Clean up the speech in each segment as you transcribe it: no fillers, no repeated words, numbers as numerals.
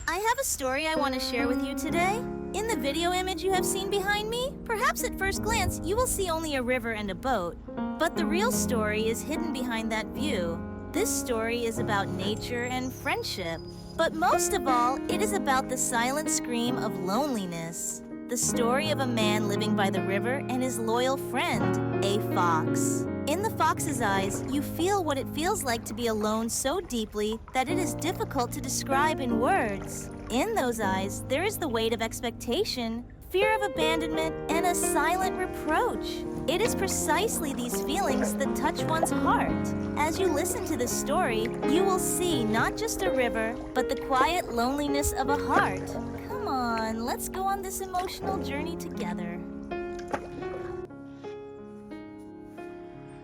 I have a story I want to share with you today. In the video image you have seen behind me, perhaps at first glance you will see only a river and a boat. But the real story is hidden behind that view. This story is about nature and friendship. But most of all, it is about the silent scream of loneliness. The story of a man living by the river and his loyal friend, a fox. In the fox's eyes, you feel what it feels like to be alone so deeply that it is difficult to describe in words. In those eyes, there is the weight of expectation, fear of abandonment, and a silent reproach. It is precisely these feelings that touch one's heart. As you listen to this story, you will see not just a river, but the quiet loneliness of a heart. Come on, let's go on this emotional journey together.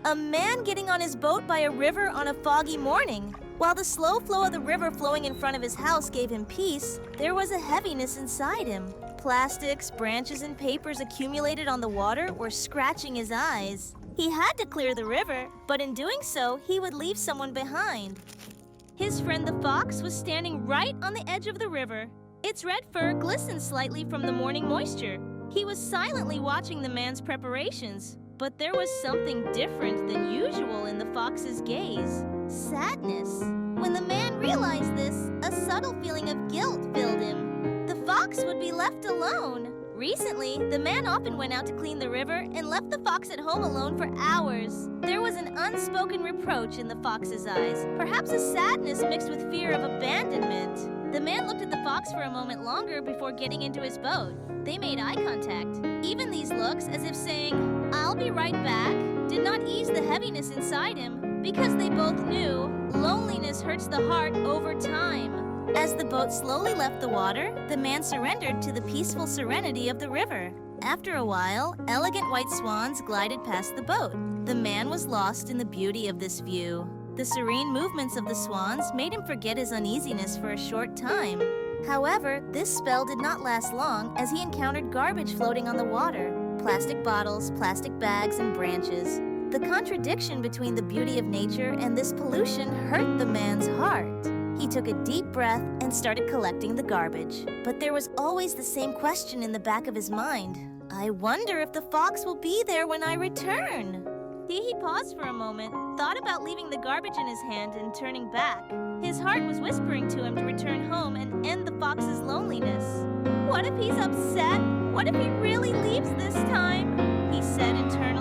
A man getting on his boat by a river on a foggy morning. While the slow flow of the river flowing in front of his house gave him peace, there was a heaviness inside him. Plastics, branches, and papers accumulated on the water were scratching his eyes. He had to clear the river, but in doing so, he would leave someone behind. His friend the fox was standing right on the edge of the river. Its red fur glistened slightly from the morning moisture. He was silently watching the man's preparations. But there was something different than usual in the fox's gaze. Sadness. When the man realized this, a subtle feeling of guilt filled him. The fox would be left alone. Recently, the man often went out to clean the river and left the fox at home alone for hours. There was an unspoken reproach in the fox's eyes, perhaps a sadness mixed with fear of abandonment. The man looked at the fox for a moment longer before getting into his boat. They made eye contact. Even these looks, as if saying, "I'll be right back," did not ease the heaviness inside him, because they both knew loneliness hurts the heart over time. As the boat slowly left the water, the man surrendered to the peaceful serenity of the river. After a while, elegant white swans glided past the boat. The man was lost in the beauty of this view. The serene movements of the swans made him forget his uneasiness for a short time. However, this spell did not last long as he encountered garbage floating on the water. Plastic bottles, plastic bags, and branches. The contradiction between the beauty of nature and this pollution hurt the man's heart. He took a deep breath and started collecting the garbage. But there was always the same question in the back of his mind. I wonder if the fox will be there when I return. He paused for a moment, thought about leaving the garbage in his hand and turning back. His heart was whispering to him to return home and end the fox's loneliness. What if he's upset? What if he really leaves this time? He said and turned